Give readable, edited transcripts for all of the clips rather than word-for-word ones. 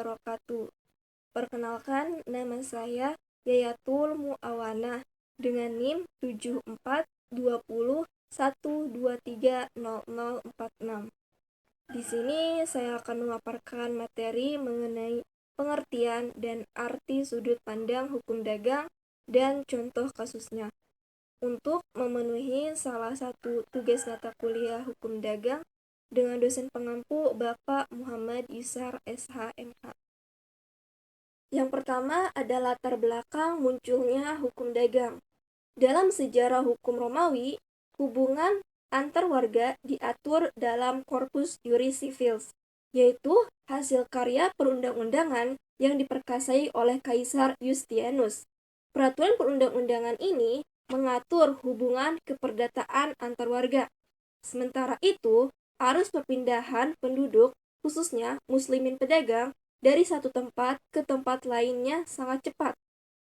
wabarakatuh. Perkenalkan, nama saya Yayatul Muawana dengan NIM 742012300046. Di sini saya akan memaparkan materi mengenai pengertian dan arti sudut pandang hukum dagang dan contoh kasusnya. Untuk memenuhi salah satu tugas mata kuliah hukum dagang dengan dosen pengampu Bapak Muhammad Yusar SHMH. Yang pertama adalah latar belakang munculnya hukum dagang. Dalam sejarah hukum Romawi, hubungan antar warga diatur dalam Corpus Juris Civilis, yaitu hasil karya perundang-undangan yang diperkasai oleh Kaisar Yustianus. Peraturan perundang-undangan ini mengatur hubungan keperdataan antar warga. Sementara itu, arus perpindahan penduduk, khususnya muslimin pedagang, dari satu tempat ke tempat lainnya sangat cepat.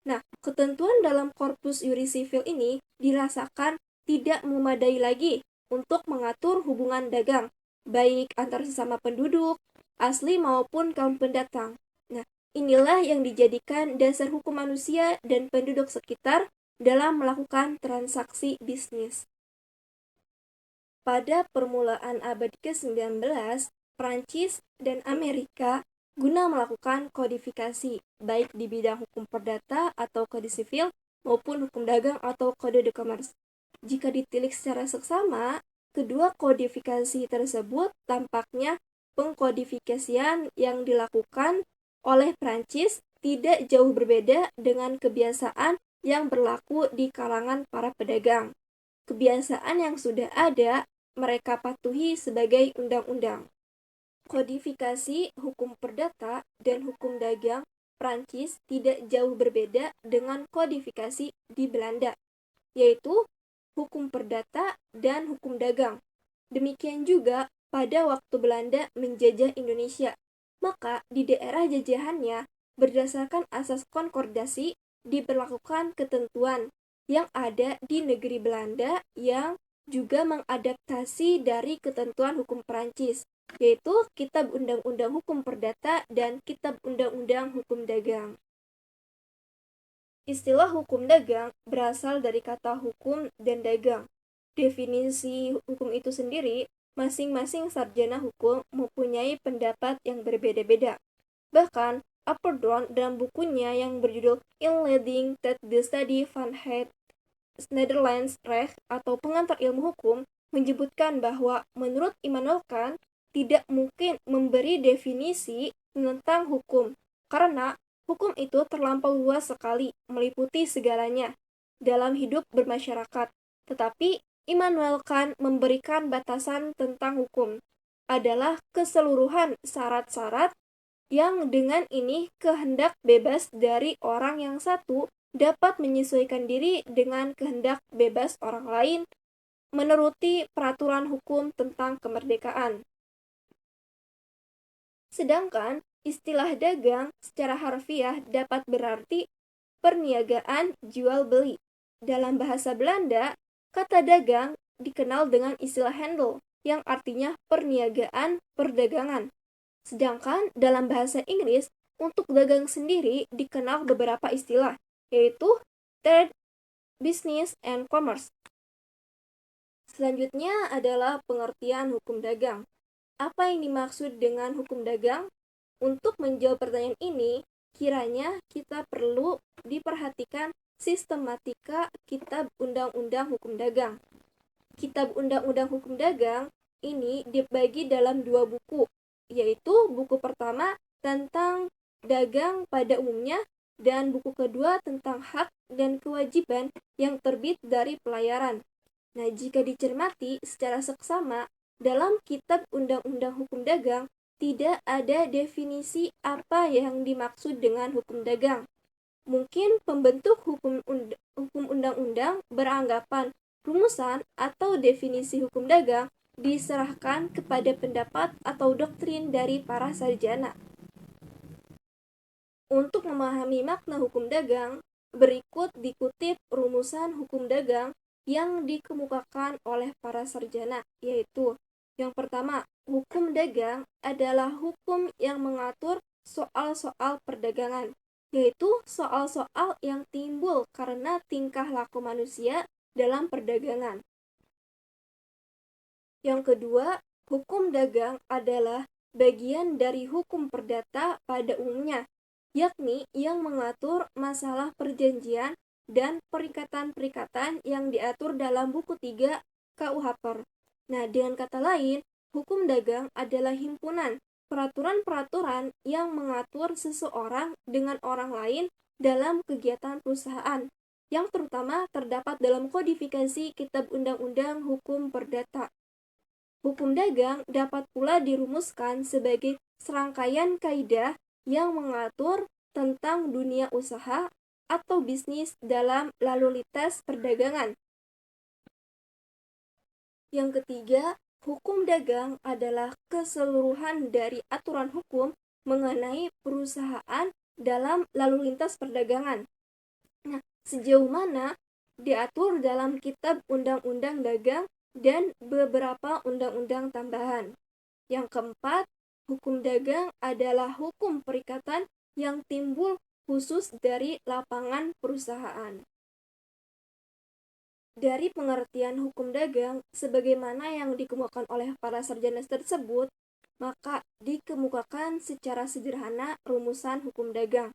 Nah, ketentuan dalam Corpus Juris Civil ini dirasakan tidak memadai lagi untuk mengatur hubungan dagang, baik antar sesama penduduk, asli maupun kaum pendatang. Nah, inilah yang dijadikan dasar hukum manusia dan penduduk sekitar dalam melakukan transaksi bisnis. Pada permulaan abad ke-19, Prancis dan Amerika guna melakukan kodifikasi, baik di bidang hukum perdata atau kode sivil maupun hukum dagang atau kode de commerce. Jika ditilik secara seksama, kedua kodifikasi tersebut tampaknya pengkodifikasian yang dilakukan oleh Prancis tidak jauh berbeda dengan kebiasaan yang berlaku di kalangan para pedagang. Kebiasaan yang sudah ada mereka patuhi sebagai undang-undang. Kodifikasi hukum perdata dan hukum dagang Prancis tidak jauh berbeda dengan kodifikasi di Belanda, yaitu hukum perdata dan hukum dagang. Demikian juga pada waktu Belanda menjajah Indonesia, maka di daerah jajahannya berdasarkan asas konkordasi diberlakukan ketentuan yang ada di negeri Belanda yang juga mengadaptasi dari ketentuan hukum Prancis, yaitu Kitab Undang-Undang Hukum Perdata dan Kitab Undang-Undang Hukum Dagang. Istilah hukum dagang berasal dari kata hukum dan dagang. Definisi hukum itu sendiri, masing-masing sarjana hukum mempunyai pendapat yang berbeda-beda. Bahkan, Appledorn dalam bukunya yang berjudul In Leading That the Study van het Nederlands Recht atau pengantar ilmu hukum menyebutkan bahwa menurut Immanuel Kant tidak mungkin memberi definisi tentang hukum karena hukum itu terlampau luas sekali meliputi segalanya dalam hidup bermasyarakat. Tetapi Immanuel Kant memberikan batasan tentang hukum adalah keseluruhan syarat-syarat yang dengan ini kehendak bebas dari orang yang satu dapat menyesuaikan diri dengan kehendak bebas orang lain menuruti peraturan hukum tentang kemerdekaan. Sedangkan istilah dagang secara harfiah dapat berarti perniagaan jual beli. Dalam bahasa Belanda, kata dagang dikenal dengan istilah handel yang artinya perniagaan, perdagangan. Sedangkan dalam bahasa Inggris, untuk dagang sendiri dikenal beberapa istilah, yaitu trade, business, and commerce. Selanjutnya adalah pengertian hukum dagang. Apa yang dimaksud dengan hukum dagang? Untuk menjawab pertanyaan ini, kiranya kita perlu diperhatikan sistematika Kitab Undang-Undang Hukum Dagang. Kitab Undang-Undang Hukum Dagang ini dibagi dalam dua buku, yaitu buku pertama tentang dagang pada umumnya dan buku kedua tentang hak dan kewajiban yang terbit dari pelayaran. Nah, jika dicermati secara seksama, dalam Kitab Undang-Undang Hukum Dagang tidak ada definisi apa yang dimaksud dengan hukum dagang. Mungkin pembentuk hukum undang-undang beranggapan rumusan atau definisi hukum dagang diserahkan kepada pendapat atau doktrin dari para sarjana. Untuk memahami makna hukum dagang, berikut dikutip rumusan hukum dagang yang dikemukakan oleh para sarjana, yaitu yang pertama, hukum dagang adalah hukum yang mengatur soal-soal perdagangan, yaitu soal-soal yang timbul karena tingkah laku manusia dalam perdagangan. Yang kedua, hukum dagang adalah bagian dari hukum perdata pada umumnya, yakni yang mengatur masalah perjanjian dan perikatan-perikatan yang diatur dalam buku 3 KUH Per. Nah, dengan kata lain, hukum dagang adalah himpunan peraturan-peraturan yang mengatur seseorang dengan orang lain dalam kegiatan perusahaan, yang terutama terdapat dalam kodifikasi Kitab Undang-Undang Hukum Perdata. Hukum dagang dapat pula dirumuskan sebagai serangkaian kaidah yang mengatur tentang dunia usaha atau bisnis dalam lalu lintas perdagangan. Yang ketiga, hukum dagang adalah keseluruhan dari aturan hukum mengenai perusahaan dalam lalu lintas perdagangan. Nah, sejauh mana diatur dalam Kitab Undang-Undang Dagang dan beberapa undang-undang tambahan. Yang keempat, hukum dagang adalah hukum perikatan yang timbul khusus dari lapangan perusahaan. Dari pengertian hukum dagang sebagaimana yang dikemukakan oleh para sarjana tersebut, maka dikemukakan secara sederhana rumusan hukum dagang.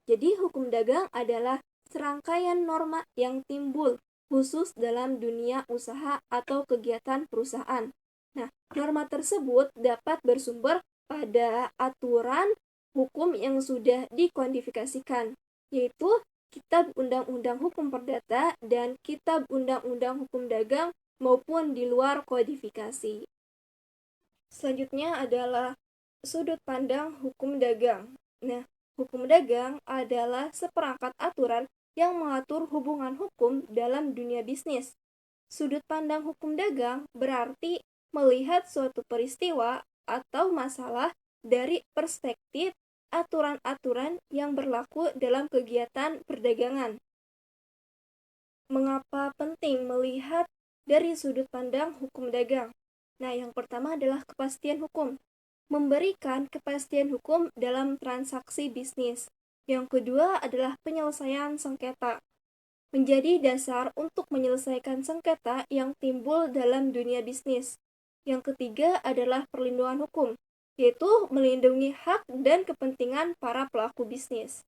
Jadi hukum dagang adalah serangkaian norma yang timbul khusus dalam dunia usaha atau kegiatan perusahaan. Nah, norma tersebut dapat bersumber pada aturan hukum yang sudah dikodifikasikan, yaitu Kitab Undang-Undang Hukum Perdata dan Kitab Undang-Undang Hukum Dagang maupun di luar kodifikasi. Selanjutnya adalah sudut pandang hukum dagang. Nah, hukum dagang adalah seperangkat aturan yang mengatur hubungan hukum dalam dunia bisnis. Sudut pandang hukum dagang berarti melihat suatu peristiwa atau masalah dari perspektif aturan-aturan yang berlaku dalam kegiatan perdagangan. Mengapa penting melihat dari sudut pandang hukum dagang? Nah, yang pertama adalah kepastian hukum. Memberikan kepastian hukum dalam transaksi bisnis. Yang kedua adalah penyelesaian sengketa. Menjadi dasar untuk menyelesaikan sengketa yang timbul dalam dunia bisnis. Yang ketiga adalah perlindungan hukum, yaitu melindungi hak dan kepentingan para pelaku bisnis.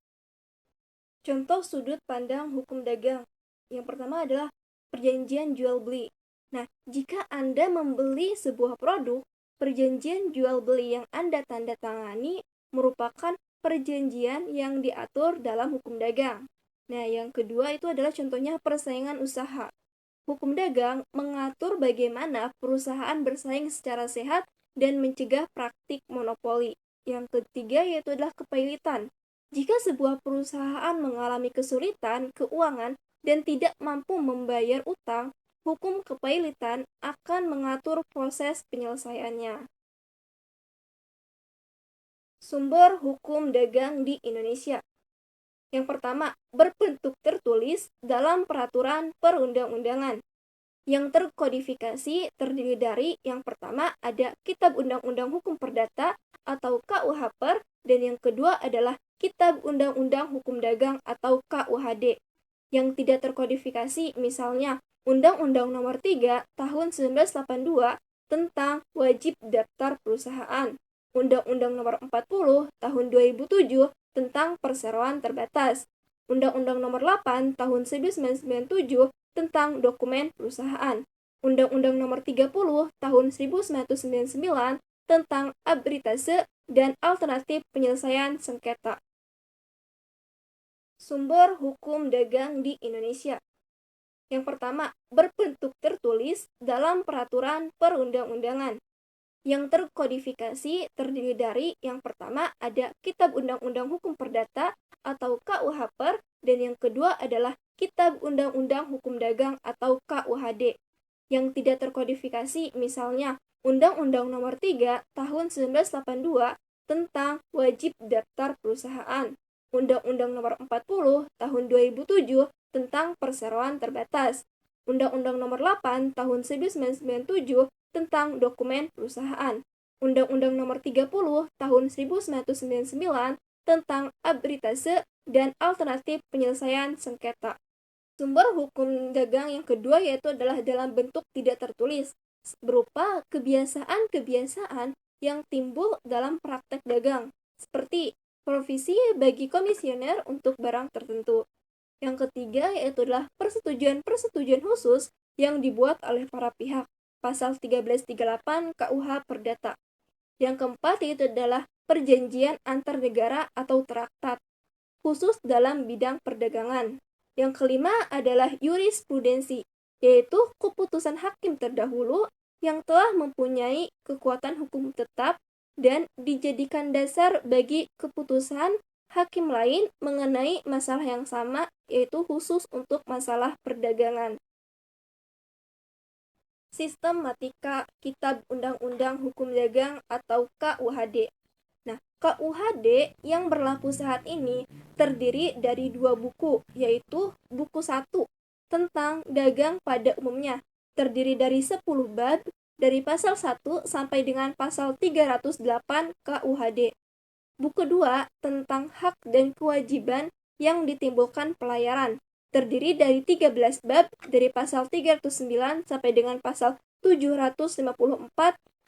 Contoh sudut pandang hukum dagang. Yang pertama adalah perjanjian jual beli. Nah, jika Anda membeli sebuah produk, perjanjian jual beli yang Anda tanda tangani merupakan perjanjian yang diatur dalam hukum dagang. Nah, yang kedua itu adalah contohnya persaingan usaha. Hukum dagang mengatur bagaimana perusahaan bersaing secara sehat dan mencegah praktik monopoli. Yang ketiga yaitu adalah kepailitan. Jika sebuah perusahaan mengalami kesulitan keuangan dan tidak mampu membayar utang, hukum kepailitan akan mengatur proses penyelesaiannya. Sumber hukum dagang di Indonesia. Yang pertama, berbentuk tertulis dalam peraturan perundang-undangan. Yang terkodifikasi terdiri dari yang pertama ada Kitab Undang-Undang Hukum Perdata atau KUH Per, dan yang kedua adalah Kitab Undang-Undang Hukum Dagang atau KUHD. Yang tidak terkodifikasi misalnya Undang-Undang Nomor 3 Tahun 1982 tentang wajib daftar perusahaan, Undang-Undang Nomor 40 Tahun 2007 tentang perseroan terbatas, Undang-Undang Nomor 8 Tahun 1997 tentang dokumen perusahaan, Undang-Undang Nomor 30 Tahun 1999 tentang arbitrase dan alternatif penyelesaian sengketa. Sumber hukum dagang di Indonesia. Yang pertama, berbentuk tertulis dalam peraturan perundang-undangan. Yang terkodifikasi terdiri dari yang pertama ada Kitab Undang-Undang Hukum Perdata atau KUH Per, dan yang kedua adalah Kitab Undang-Undang Hukum Dagang atau KUHD. Yang tidak terkodifikasi misalnya Undang-Undang Nomor 3 Tahun 1982 tentang wajib daftar perusahaan, Undang-Undang Nomor 40 Tahun 2007 tentang perseroan terbatas, Undang-Undang Nomor 8 Tahun 1997 tentang dokumen perusahaan, Undang-Undang Nomor 30 Tahun 1999 tentang arbitrase dan alternatif penyelesaian sengketa. Sumber hukum dagang yang kedua yaitu adalah dalam bentuk tidak tertulis, berupa kebiasaan-kebiasaan yang timbul dalam praktek dagang, seperti provisi bagi komisioner untuk barang tertentu. Yang ketiga yaitu adalah persetujuan-persetujuan khusus yang dibuat oleh para pihak, pasal 1338 KUH Perdata. Yang keempat yaitu adalah perjanjian antar negara atau traktat, khusus dalam bidang perdagangan. Yang kelima adalah jurisprudensi, yaitu keputusan hakim terdahulu yang telah mempunyai kekuatan hukum tetap dan dijadikan dasar bagi keputusan hakim lain mengenai masalah yang sama, yaitu khusus untuk masalah perdagangan. Sistematika Kitab Undang-Undang Hukum Dagang atau KUHD. Nah, KUHD yang berlaku saat ini terdiri dari 2 buku, yaitu buku 1 tentang dagang pada umumnya, terdiri dari 10 bab dari pasal 1 sampai dengan pasal 308 KUHD. Buku 2 tentang hak dan kewajiban yang ditimbulkan pelayaran, terdiri dari 13 bab dari pasal 309 sampai dengan pasal 754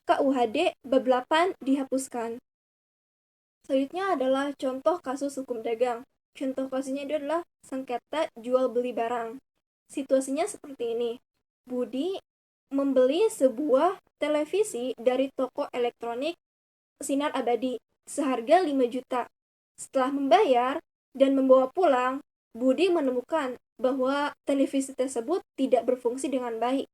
KUHD bab 8 dihapuskan. Selanjutnya adalah contoh kasus hukum dagang. Contoh kasusnya itu adalah sengketa jual beli barang. Situasinya seperti ini. Budi membeli sebuah televisi dari toko elektronik Sinar Abadi seharga 5 juta. Setelah membayar dan membawa pulang, Budi menemukan bahwa televisi tersebut tidak berfungsi dengan baik.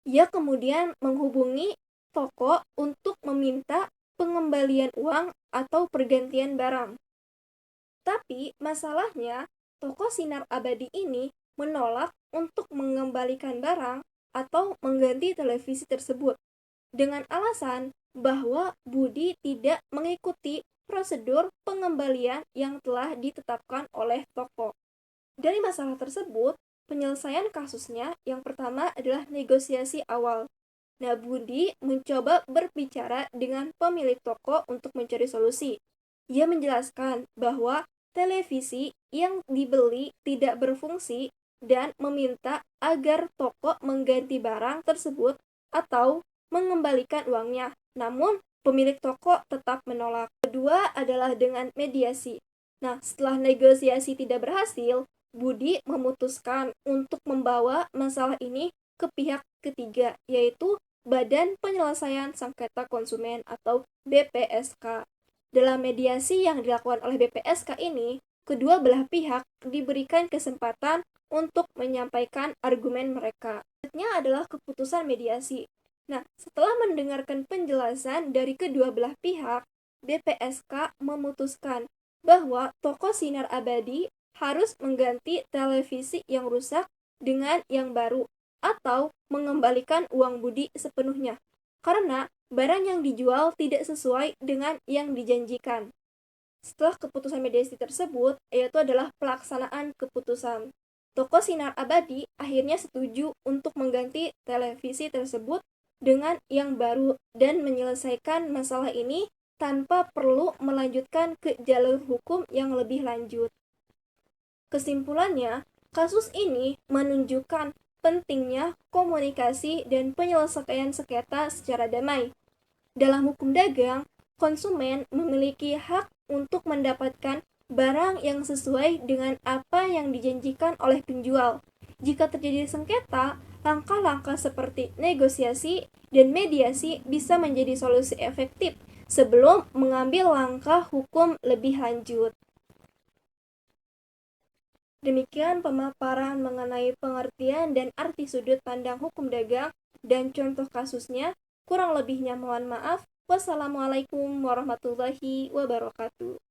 Ia kemudian menghubungi toko untuk meminta pengembalian uang atau pergantian barang. Tapi masalahnya, toko Sinar Abadi ini menolak untuk mengembalikan barang atau mengganti televisi tersebut dengan alasan bahwa Budi tidak mengikuti prosedur pengembalian yang telah ditetapkan oleh toko. Dari masalah tersebut, penyelesaian kasusnya yang pertama adalah negosiasi awal. Nah, Budi mencoba berbicara dengan pemilik toko untuk mencari solusi. Ia menjelaskan bahwa televisi yang dibeli tidak berfungsi dan meminta agar toko mengganti barang tersebut atau mengembalikan uangnya. Namun, pemilik toko tetap menolak. Kedua adalah dengan mediasi. Nah, setelah negosiasi tidak berhasil, Budi memutuskan untuk membawa masalah ini ke pihak ketiga, yaitu Badan Penyelesaian Sengketa Konsumen atau BPSK. Dalam mediasi yang dilakukan oleh BPSK ini, kedua belah pihak diberikan kesempatan untuk menyampaikan argumen mereka. Selanjutnya adalah keputusan mediasi. Nah, setelah mendengarkan penjelasan dari kedua belah pihak, BPSK memutuskan bahwa toko Sinar Abadi harus mengganti televisi yang rusak dengan yang baru atau mengembalikan uang Budi sepenuhnya, karena barang yang dijual tidak sesuai dengan yang dijanjikan. Setelah keputusan mediasi tersebut, yaitu adalah pelaksanaan keputusan. Toko Sinar Abadi akhirnya setuju untuk mengganti televisi tersebut dengan yang baru dan menyelesaikan masalah ini tanpa perlu melanjutkan ke jalur hukum yang lebih lanjut. Kesimpulannya, kasus ini menunjukkan pentingnya komunikasi dan penyelesaian sengketa secara damai. Dalam hukum dagang, konsumen memiliki hak untuk mendapatkan barang yang sesuai dengan apa yang dijanjikan oleh penjual. Jika terjadi sengketa, langkah-langkah seperti negosiasi dan mediasi bisa menjadi solusi efektif sebelum mengambil langkah hukum lebih lanjut. Demikian pemaparan mengenai pengertian dan arti sudut pandang hukum dagang dan contoh kasusnya. Kurang lebihnya mohon maaf. Wassalamualaikum warahmatullahi wabarakatuh.